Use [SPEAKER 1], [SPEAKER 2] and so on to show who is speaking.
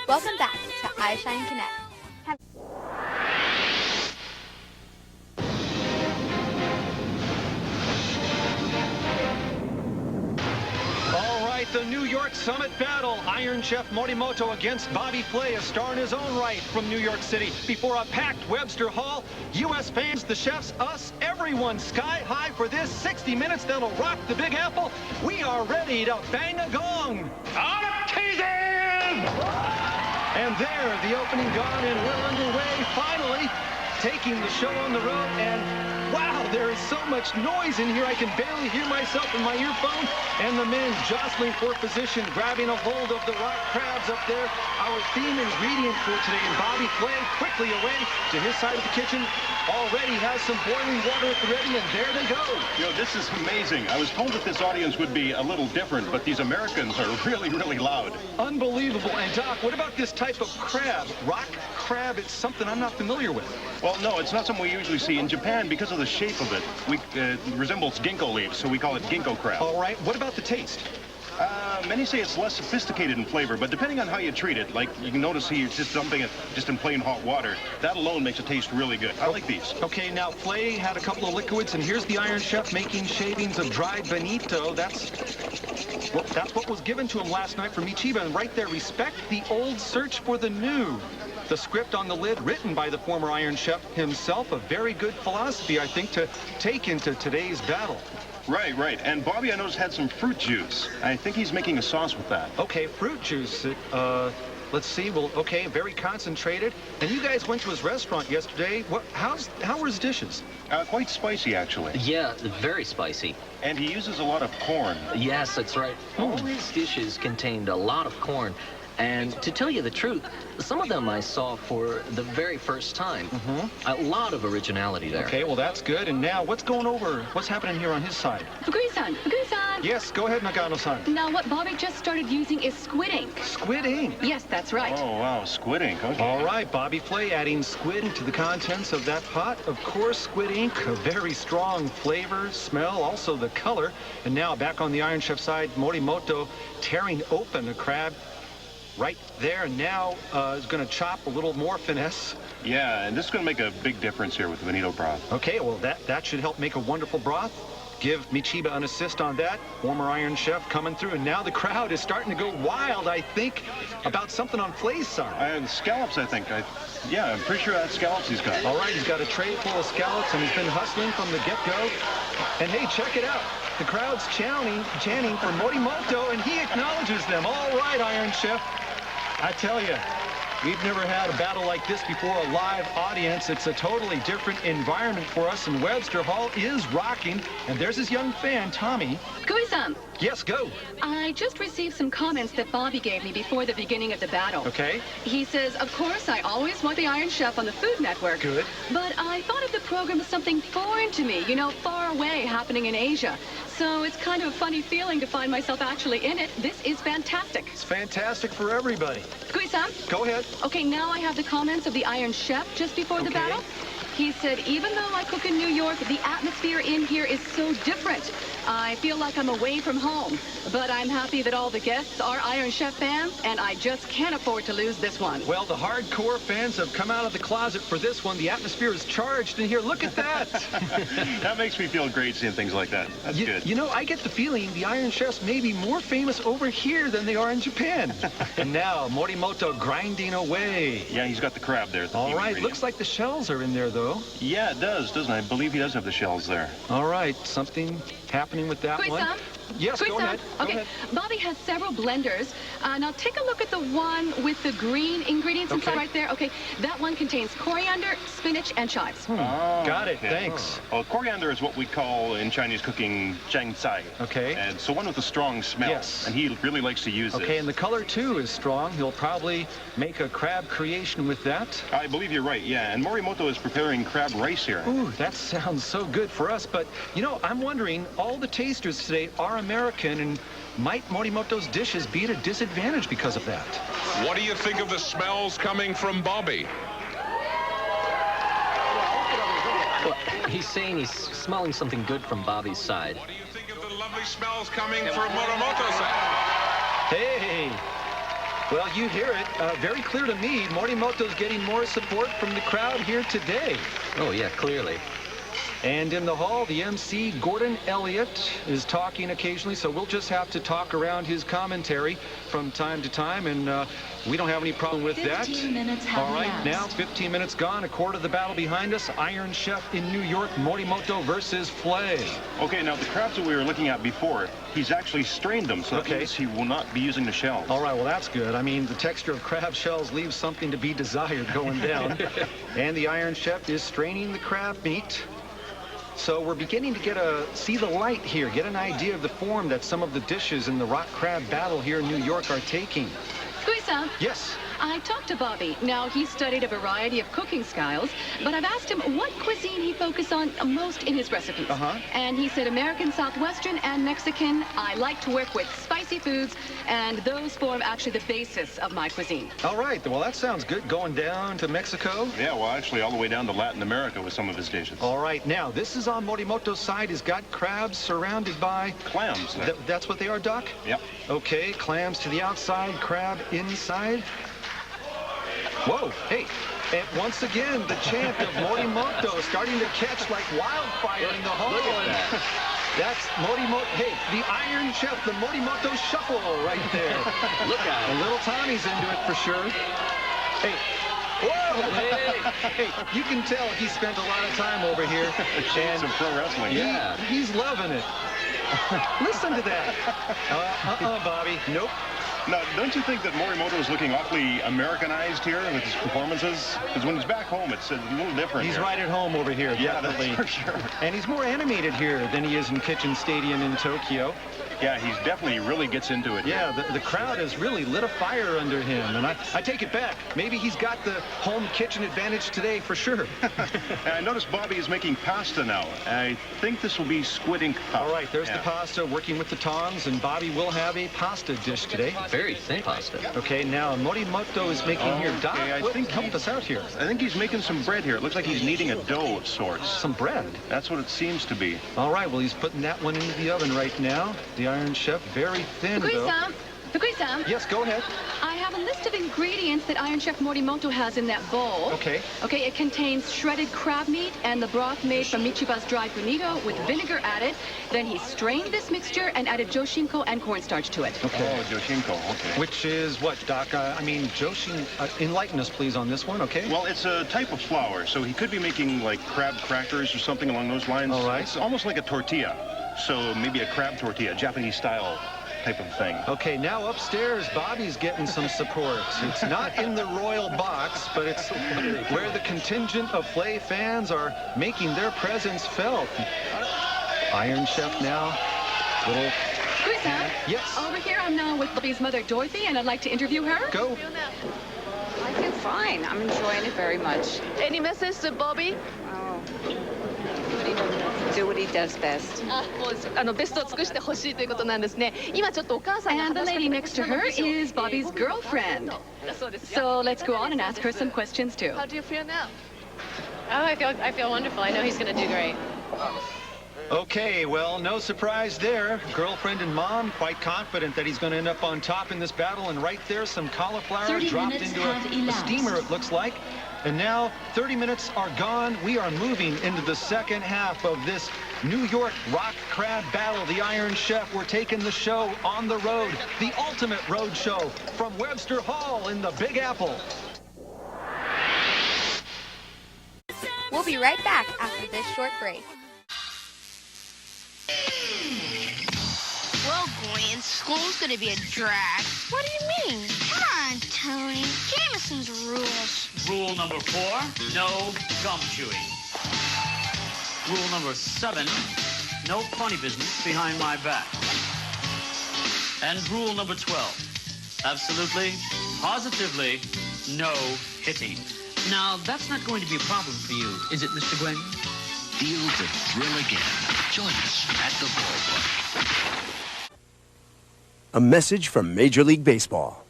[SPEAKER 1] Welcome back to iShine Connect.
[SPEAKER 2] All right, the New York Summit battle. Iron Chef Morimoto against Bobby Flay, a star in his own right from New York City. Before a packed Webster Hall, U.S. fans, the chefs, us, everyone sky high for this 60 minutes that'll rock the Big Apple. We are ready to bang a gong. On a teasing! And there, the opening gong, and we're underway, finally, taking the show on the road. And wow, there is so much noise in here, I can barely hear myself in my earphone. And the men jostling for position, grabbing a hold of the rock crabs up there. Our theme ingredient for today. And Bobby Flay quickly away to his side of the kitchen. Already has some boiling water at the ready, and there they go.
[SPEAKER 3] You know, this is amazing. I was told that this audience would be a little different, but these Americans are really, really loud.
[SPEAKER 2] Unbelievable. And Doc, what about this type of crab? Rock crab, it's something I'm not familiar with.
[SPEAKER 3] Well, no, it's not something we usually see in Japan because of the shape of it. It resembles ginkgo leaves, so we call it ginkgo crab.
[SPEAKER 2] All right, what about the taste?
[SPEAKER 3] Many say it's less sophisticated in flavor, but depending on how you treat it, like you can notice here, just dumping it just in plain hot water, that alone makes it taste really good. I like these.
[SPEAKER 2] Okay, now Flay had a couple of liquids, and here's the Iron Chef making shavings of dried bonito. That's what was given to him last night from Michiba, and right there, respect the old, search for the new. The script on the lid, written by the former Iron Chef himself, a very good philosophy, I think, to take into today's battle.
[SPEAKER 3] Right, right. And Bobby, I noticed, had some fruit juice. I think he's making a sauce with that.
[SPEAKER 2] Okay, fruit juice. Let's see. Well, okay, very concentrated. And you guys went to his restaurant yesterday. How were his dishes?
[SPEAKER 3] Quite spicy, actually.
[SPEAKER 4] Yeah, very spicy.
[SPEAKER 3] And he uses a lot of corn.
[SPEAKER 4] Yes, that's right. All his dishes contained a lot of corn. And to tell you the truth, some of them I saw for the very first time. A lot of originality there.
[SPEAKER 2] Okay, well, that's good. And now, what's happening here on his side?
[SPEAKER 5] Fukui-san, Fukui-san.
[SPEAKER 2] Yes, go ahead, Nagano-san.
[SPEAKER 5] Now, what Bobby just started using is squid ink.
[SPEAKER 2] Squid ink?
[SPEAKER 5] Yes, that's right.
[SPEAKER 3] Oh, wow, squid ink, okay.
[SPEAKER 2] All right, Bobby Flay adding squid to the contents of that pot. Of course, squid ink, a very strong flavor, smell, also the color. And now, back on the Iron Chef side, Morimoto tearing open a crab. Right there now is going to chop a little more finesse.
[SPEAKER 3] Yeah, and this is going to make a big difference here with the bonito broth.
[SPEAKER 2] Okay, well, that should help make a wonderful broth. Give Michiba an assist on that. Former Iron Chef coming through, and now the crowd is starting to go wild, I think, about something on Flay's side.
[SPEAKER 3] Scallops, I think. Yeah, I'm pretty sure that's scallops he's got.
[SPEAKER 2] All right, he's got a tray full of scallops, and he's been hustling from the get-go. And hey, check it out. The crowd's chanting for Morimoto, and he acknowledges them. All right, Iron Chef. I tell you, we've never had a battle like this before, a live audience. It's a totally different environment for us, and Webster Hall is rocking. And there's his young fan, Tommy.
[SPEAKER 5] Fukui-san.
[SPEAKER 2] Yes, go.
[SPEAKER 5] I just received some comments that Bobby gave me before the beginning of the battle.
[SPEAKER 2] Okay.
[SPEAKER 5] He says, of course, I always want the Iron Chef on the Food Network.
[SPEAKER 2] Good.
[SPEAKER 5] But I thought of the program as something foreign to me, you know, far away, happening in Asia. So it's kind of a funny feeling to find myself actually in it. This is fantastic.
[SPEAKER 2] It's fantastic for everybody.
[SPEAKER 5] Fukui-san.
[SPEAKER 2] Go ahead.
[SPEAKER 5] Okay, now I have the comments of the Iron Chef just before the battle. He said, even though I cook in New York, the atmosphere in here is so different. I feel like I'm away from home. But I'm happy that all the guests are Iron Chef fans, and I just can't afford to lose this one.
[SPEAKER 2] Well, the hardcore fans have come out of the closet for this one. The atmosphere is charged in here. Look at that.
[SPEAKER 3] That makes me feel great seeing things like that. That's good.
[SPEAKER 2] You know, I get the feeling the Iron Chefs may be more famous over here than they are in Japan. And now, Morimoto grinding away.
[SPEAKER 3] Yeah, he's got the crab there.
[SPEAKER 2] All right, looks like the shells are in there, though.
[SPEAKER 3] Yeah, it does, doesn't it? I believe he does have the shells there.
[SPEAKER 2] All right, something happening with that one. Yes, go ahead.
[SPEAKER 5] Okay, Bobby has several blenders. Now take a look at the one with the green ingredients inside right there. Okay, that one contains coriander, spinach, and chives.
[SPEAKER 2] Got it, thanks.
[SPEAKER 3] Well, coriander is what we call in Chinese cooking zhang cai.
[SPEAKER 2] Okay.
[SPEAKER 3] And so one with a strong smell.
[SPEAKER 2] Yes.
[SPEAKER 3] And he really likes to use it.
[SPEAKER 2] Okay, and the color, too, is strong. He'll probably make a crab creation with that.
[SPEAKER 3] I believe you're right, yeah. And Morimoto is preparing crab rice here.
[SPEAKER 2] Ooh, that sounds so good for us. But, you know, I'm wondering, all the tasters today are American, and might Morimoto's dishes be at a disadvantage because of that?
[SPEAKER 6] What do you think of the smells coming from Bobby?
[SPEAKER 4] Well, he's saying he's smelling something good from Bobby's side.
[SPEAKER 6] What do you think of the lovely smells coming from Morimoto's side?
[SPEAKER 2] Hey, Well, you hear it very clear to me. Morimoto's getting more support from the crowd here today.
[SPEAKER 4] Oh, yeah, clearly.
[SPEAKER 2] And in the hall, the MC, Gordon Elliott, is talking occasionally, so we'll just have to talk around his commentary from time to time, and we don't have any problem with that.
[SPEAKER 7] 15 minutes have
[SPEAKER 2] All right,
[SPEAKER 7] elapsed.
[SPEAKER 2] now 15 minutes gone, a quarter of the battle behind us. Iron Chef in New York, Morimoto versus Flay.
[SPEAKER 3] Okay, now the crabs that we were looking at before, he's actually strained them, so that
[SPEAKER 2] Okay.
[SPEAKER 3] means he will not be using the shells.
[SPEAKER 2] All right, well, that's good. I mean, the texture of crab shells leaves something to be desired going down. And the Iron Chef is straining the crab meat. So we're beginning to see the light here, get an idea of the form that some of the dishes in the rock crab battle here in New York are taking.
[SPEAKER 5] Guisa,
[SPEAKER 2] Yes.
[SPEAKER 5] I talked to Bobby. Now, he studied a variety of cooking styles, but I've asked him what cuisine he focuses on most in his recipes.
[SPEAKER 2] Uh-huh.
[SPEAKER 5] And he said American, Southwestern, and Mexican. I like to work with spicy foods, and those form actually the basis of my cuisine.
[SPEAKER 2] All right, well, that sounds good, going down to Mexico.
[SPEAKER 3] Yeah, well, actually, all the way down to Latin America with some of his dishes.
[SPEAKER 2] All right, now, this is on Morimoto's side. He's got crabs surrounded by...
[SPEAKER 3] Clams.
[SPEAKER 2] That's what they are, Doc?
[SPEAKER 3] Yep.
[SPEAKER 2] Okay, clams to the outside, crab inside. Whoa, hey, and once again, the chant of Morimoto starting to catch like wildfire in the hall.
[SPEAKER 4] Look at
[SPEAKER 2] And
[SPEAKER 4] that.
[SPEAKER 2] that's Morimoto, hey, the Iron Chef, the Morimoto shuffle right there.
[SPEAKER 4] Look out.
[SPEAKER 2] And little Tommy's into it for sure. Hey, whoa, hey, you can tell he spent a lot of time over here.
[SPEAKER 3] Shades of pro wrestling.
[SPEAKER 4] Yeah.
[SPEAKER 2] He's loving it. Listen to that. Bobby, nope.
[SPEAKER 3] Now, don't you think that Morimoto is looking awfully Americanized here with his performances? Because when he's back home, it's a little different.
[SPEAKER 2] He's
[SPEAKER 3] here.
[SPEAKER 2] right at home over here,
[SPEAKER 3] Yeah,
[SPEAKER 2] definitely.
[SPEAKER 3] that's for sure.
[SPEAKER 2] And he's more animated here than he is in Kitchen Stadium in Tokyo.
[SPEAKER 3] Yeah, he's definitely really gets into it.
[SPEAKER 2] Yeah, the crowd has really lit a fire under him. And I take it back. Maybe he's got the home kitchen advantage today for sure.
[SPEAKER 3] And I noticed Bobby is making pasta now. I think this will be squid ink pasta.
[SPEAKER 2] All right, there's
[SPEAKER 3] Yeah.
[SPEAKER 2] the pasta working with the tongs, and Bobby will have a pasta dish today.
[SPEAKER 4] Very thin pasta.
[SPEAKER 2] Okay, now Morimoto is making here. Doc,
[SPEAKER 3] Okay,
[SPEAKER 2] help us out here.
[SPEAKER 3] I think he's making some bread here. It looks like he's kneading a dough of sorts.
[SPEAKER 2] Some bread.
[SPEAKER 3] That's what it seems to be.
[SPEAKER 2] All right, well, he's putting that one into the oven right now. The Iron Chef, very thin, though.
[SPEAKER 5] Fukuyi-san,
[SPEAKER 2] Yes, go ahead.
[SPEAKER 5] I have a list of ingredients that Iron Chef Morimoto has in that bowl.
[SPEAKER 2] Okay.
[SPEAKER 5] Okay, it contains shredded crab meat and the broth made from Michiba's dried bonito with vinegar added. Then he strained this mixture and added joshinko and cornstarch to it.
[SPEAKER 2] Okay.
[SPEAKER 3] Oh, Joshinko, okay.
[SPEAKER 2] Which is what, Doc? Joshin, enlighten us, please, on this one, okay?
[SPEAKER 3] Well, it's a type of flour, so he could be making like crab crackers or something along those lines.
[SPEAKER 2] All right.
[SPEAKER 3] It's almost like a tortilla, so maybe a crab tortilla, Japanese style type of thing.
[SPEAKER 2] Okay, now upstairs, Bobby's getting some support. It's not in the royal box, but it's where the contingent of Flay fans are making their presence felt. Iron Chef now, little...
[SPEAKER 5] Fukuyi-san,
[SPEAKER 2] Yes.
[SPEAKER 5] over here I'm now with Bobby's mother, Dorothy, and I'd like to interview her.
[SPEAKER 2] Go.
[SPEAKER 8] I feel fine. I'm enjoying it very much.
[SPEAKER 1] Any message to Bobby?
[SPEAKER 8] Oh. Do what he does best.
[SPEAKER 1] ベストを尽くしてほしいということなんですね。今ちょっとお母さんが
[SPEAKER 5] And the
[SPEAKER 1] 話しかけ
[SPEAKER 5] lady
[SPEAKER 1] て
[SPEAKER 5] next to her is Bobby's girlfriend.
[SPEAKER 1] そうですよ。
[SPEAKER 5] So let's go on and ask her some questions too.
[SPEAKER 1] How do you feel now?
[SPEAKER 9] Oh, I feel wonderful. I know he's going to do great.
[SPEAKER 2] Okay, well, no surprise there. Girlfriend and mom quite confident that he's going to end up on top in this battle. And right there, some cauliflower
[SPEAKER 7] 30
[SPEAKER 2] dropped
[SPEAKER 7] minutes
[SPEAKER 2] into
[SPEAKER 7] have
[SPEAKER 2] a
[SPEAKER 7] elapsed.
[SPEAKER 2] steamer, it looks like. And now 30 minutes are gone. We are moving into the second half of this New York rock crab battle. The Iron Chef, we're taking the show on the road. The ultimate road show from Webster Hall in the Big Apple.
[SPEAKER 1] We'll be right back after this short break.
[SPEAKER 10] Well, Gwen, school's gonna be a drag. What do you mean? Come on, Tony. Jameson's rules.
[SPEAKER 11] Rule number 4, no gum chewing. Rule number 7, no funny business behind my back. And rule number 12, absolutely, positively, no hitting. Now, that's not going to be a problem for you, is it, Mr. Gwen?
[SPEAKER 12] Feel the thrill again. Join us at the ballpark.
[SPEAKER 13] A message from Major League Baseball.